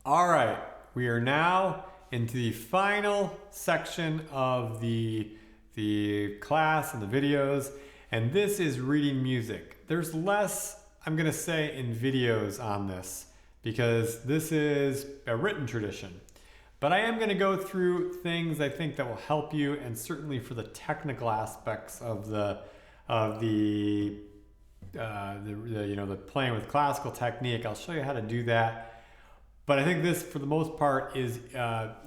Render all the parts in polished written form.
All right, we are now into the final section of the class and the videos, and this is reading music. There's less, I'm going to say, in videos on this because this is a written tradition. But I am going to go through things I think that will help you, and certainly for the technical aspects of the playing with classical technique. I'll show you how to do that. But I think this, for the most part, is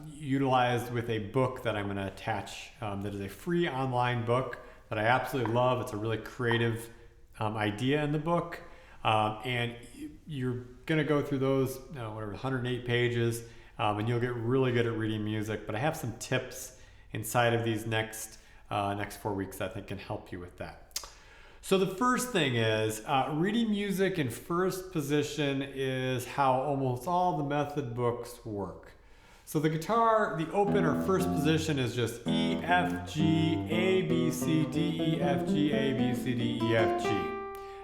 utilized with a book that I'm going to attach. That is a free online book that I absolutely love. It's a really creative idea in the book, and you're going to go through those, 108 pages, and you'll get really good at reading music. But I have some tips inside of these next 4 weeks that I think can help you with that. So the first thing is reading music in first position is how almost all the method books work. So the guitar, the open or first position is just E, F, G, A, B, C, D, E, F, G, A, B, C, D, E, F, G.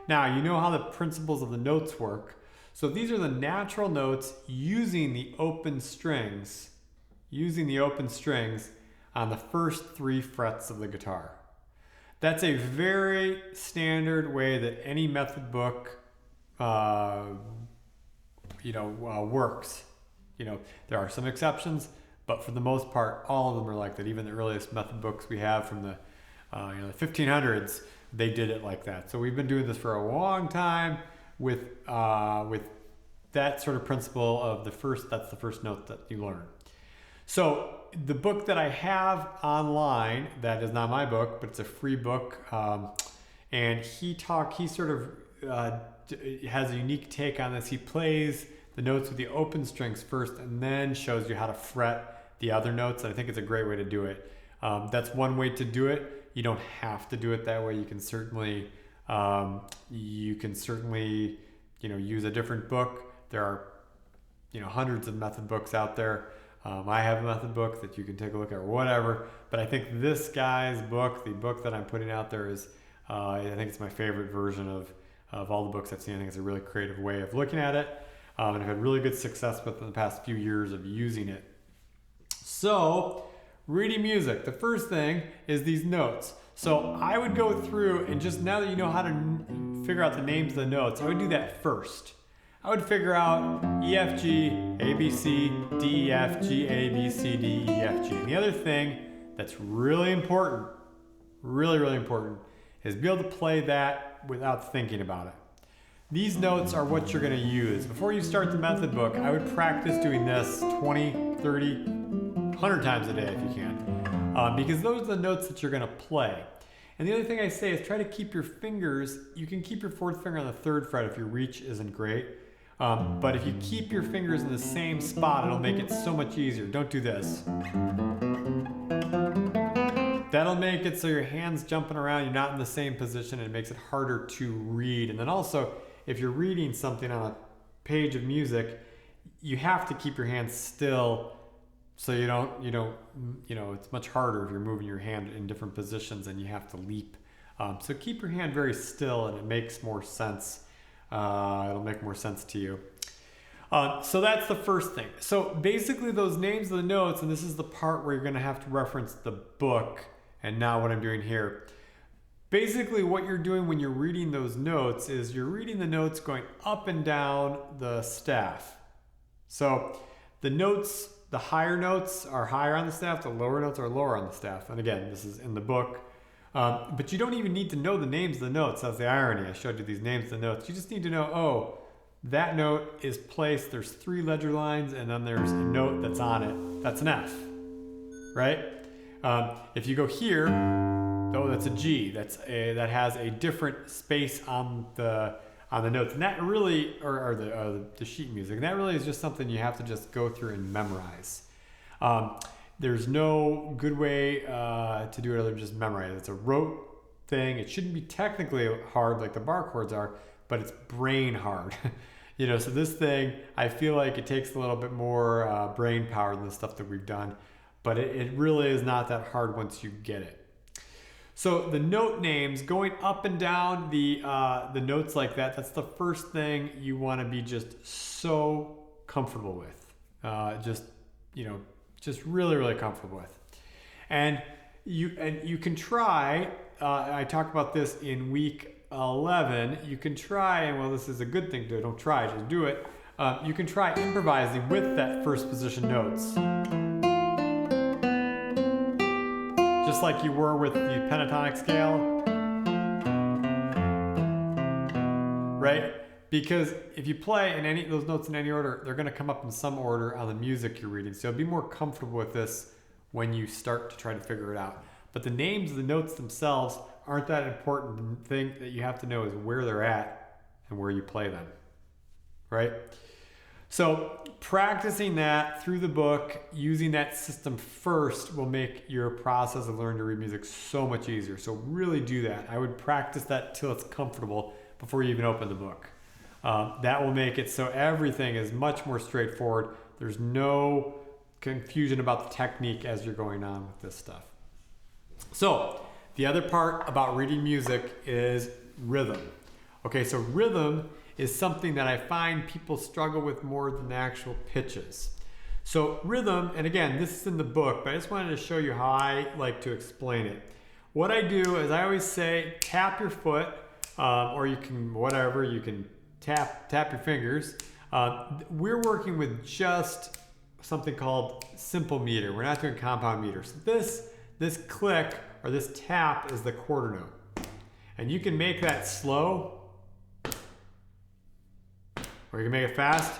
Now you know how the principles of the notes work. So these are the natural notes using the open strings on the first 3 frets of the guitar. That's a very standard way that any method book, works. There are some exceptions, but for the most part, all of them are like that. Even the earliest method books we have from the 1500s, they did it like that. So we've been doing this for a long time with that sort of principle of that's the first note that you learn. So the book that I have online, that is not my book, but it's a free book, and he sort of has a unique take on this. He plays the notes with the open strings first and then shows you how to fret the other notes. And I think it's a great way to do it. That's one way to do it. You don't have to do it that way. You can certainly use a different book. There are hundreds of method books out there. I have a method book that you can take a look at or whatever, but I think this guy's book, the book that I'm putting out there, is I think it's my favorite version of all the books I've seen. I think it's a really creative way of looking at it, and I've had really good success with it in the past few years of using it. So reading music, the first thing is these notes. So I would go through and just, now that you know how to figure out the names of the notes, I would do that first. I would figure out E, F, G, A, B, C, D, E, F, G, A, B, C, D, E, F, G. And the other thing that's really important, really important, is be able to play that without thinking about it. These notes are what you're going to use. Before you start the method book, I would practice doing this 20, 30, 100 times a day if you can. Because those are the notes that you're going to play. And the other thing I say is try to keep your fingers, you can keep your 4th finger on the 3rd fret if your reach isn't great. But if you keep your fingers in the same spot, it'll make it so much easier. Don't do this. That'll make it so your hand's jumping around, you're not in the same position, and it makes it harder to read. And then also, if you're reading something on a page of music, you have to keep your hands still so you don't, it's much harder if you're moving your hand in different positions and you have to leap. So keep your hand very still and it makes more sense. It'll make more sense to you. So that's the first thing. So basically those names of the notes, and this is the part where you're going to have to reference the book and not what I'm doing here. Basically what you're doing when you're reading those notes is you're reading the notes going up and down the staff. So the notes, the higher notes are higher on the staff, the lower notes are lower on the staff. And again, this is in the book. But you don't even need to know the names of the notes. That's the irony. I showed you these names of the notes. You just need to know, that note is placed, there's 3 ledger lines, and then there's a note that's on it. That's an F, right? If you go here, that's a G. That has a different space on the notes. And that really, or the sheet music, and that really is just something you have to just go through and memorize. There's no good way to do it other than just memorize. It's a rote thing. It shouldn't be technically hard like the bar chords are, but it's brain hard. So this thing, I feel like it takes a little bit more brain power than the stuff that we've done, but it really is not that hard once you get it. So the note names, going up and down the notes like that, that's the first thing you want to be just so comfortable with. just, you know, just really, really comfortable with. And you can try, I talked about this in week 11, you can try, and well, this is a good thing to do, don't try, just do it. You can try improvising with that first position notes. Just like you were with the pentatonic scale, right? Because if you play in any those notes in any order, they're gonna come up in some order on the music you're reading. So be more comfortable with this when you start to try to figure it out. But the names of the notes themselves aren't that important. The thing that you have to know is where they're at and where you play them, right? So practicing that through the book, using that system first will make your process of learning to read music so much easier. So really do that. I would practice that till it's comfortable before you even open the book. That will make it so everything is much more straightforward. There's no confusion about the technique as you're going on with this stuff. So the other part about reading music is rhythm. Okay, so rhythm is something that I find people struggle with more than the actual pitches. So rhythm, and again, this is in the book, but I just wanted to show you how I like to explain it. What I do is I always say, tap your foot, or you can, whatever, you can tap your fingers. We're working with just something called simple meter. We're not doing compound meter. So this click or this tap is the quarter note. And you can make that slow, or you can make it fast.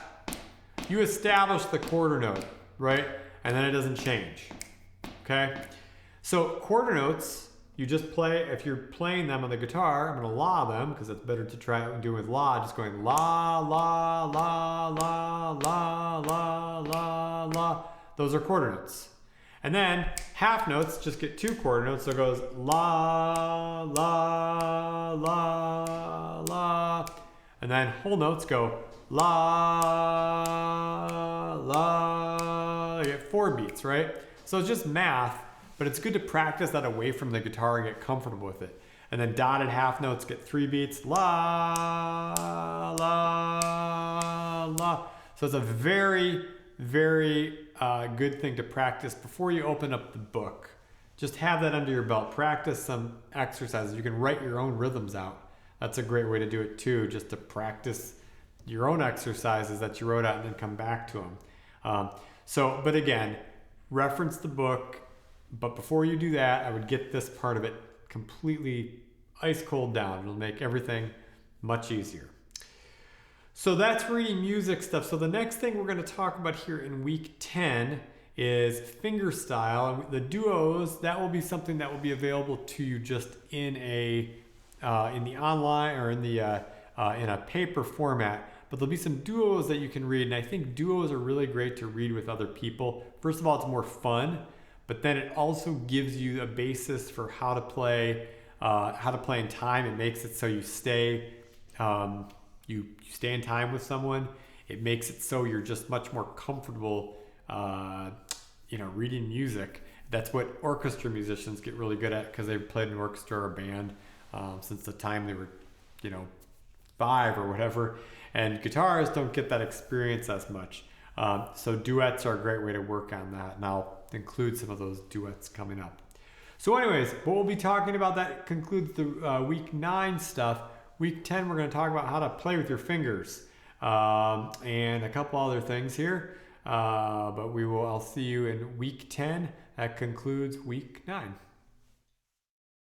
You establish the quarter note, right? And then it doesn't change, okay? So quarter notes, you just play, if you're playing them on the guitar, I'm gonna la them, because it's better to try it and do with la, just going la, la, la, la, la, la, la, la. Those are quarter notes. And then half notes just get two quarter notes, so it goes la, la, la, la. And then whole notes go la, la, you get 4 beats, right? So it's just math, but it's good to practice that away from the guitar and get comfortable with it. And then dotted half notes get 3 beats, la, la, la. So it's a very, very good thing to practice before you open up the book. Just have that under your belt. Practice some exercises. You can write your own rhythms out. That's a great way to do it too, just to practice your own exercises that you wrote out and then come back to them. But again, reference the book, but before you do that, I would get this part of it completely ice cold down. It'll make everything much easier. So that's reading music stuff. So the next thing we're going to talk about here in week 10 is fingerstyle. The duos, that will be something that will be available to you just in the online or in a paper format. But there'll be some duos that you can read, and I think duos are really great to read with other people. First of all, it's more fun, but then it also gives you a basis for how to play in time. It makes it so you stay you stay in time with someone. It makes it so you're just much more comfortable, reading music. That's what orchestra musicians get really good at because they've played in an orchestra or band since the time they were, 5 or whatever. And guitarists don't get that experience as much. So duets are a great way to work on that. And I'll include some of those duets coming up. So anyways, what we'll be talking about, that concludes the week 9 stuff. Week 10, we're going to talk about how to play with your fingers and a couple other things here. But I'll see you in week 10. That concludes week 9.